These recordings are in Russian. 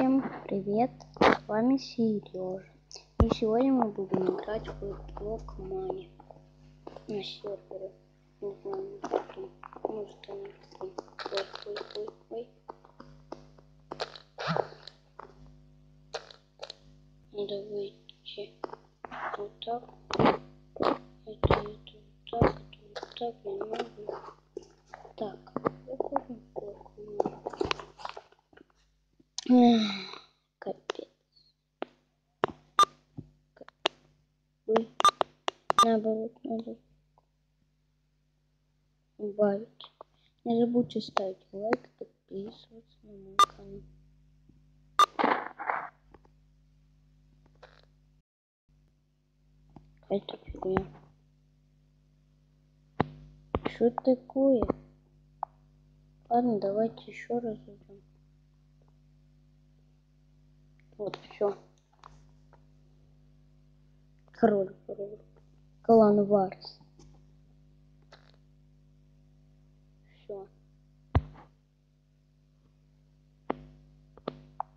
Всем привет, с вами Сережа. И сегодня мы будем играть в Block Money на сервере. Не знаю, может она ой. Надо выйти вот так. Это вот так, не могу. Так, выходим в Block Money. Капец. Ой. Наоборот, надо убавить. Не забудьте ставить лайк, подписываться на мой канал. Это фигня. Что такое? Ладно, давайте еще раз идем. Вот, все. Король. Клан Варс. Все.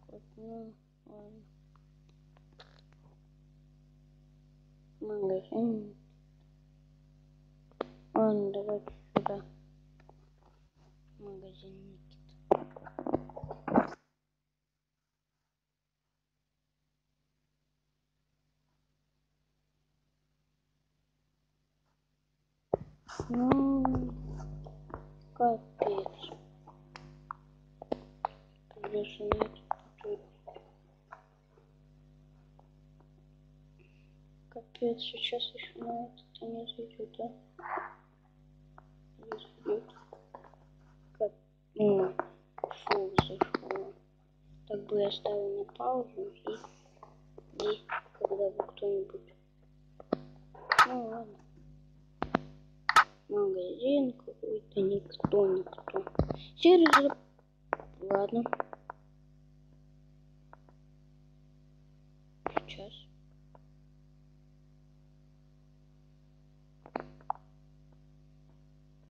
Вот, ну, ладно. Магазин. Ладно, давайте сюда. Магазин Никита. Ну, капец. Придется на это. Капец, сейчас еще на это не зайдет, да? Здесь идет. Фу, зашло. Так бы я ставил на паузу и когда бы кто-нибудь. Ну ладно. Магазин какой-то, никто. Сервер. Ладно. Сейчас.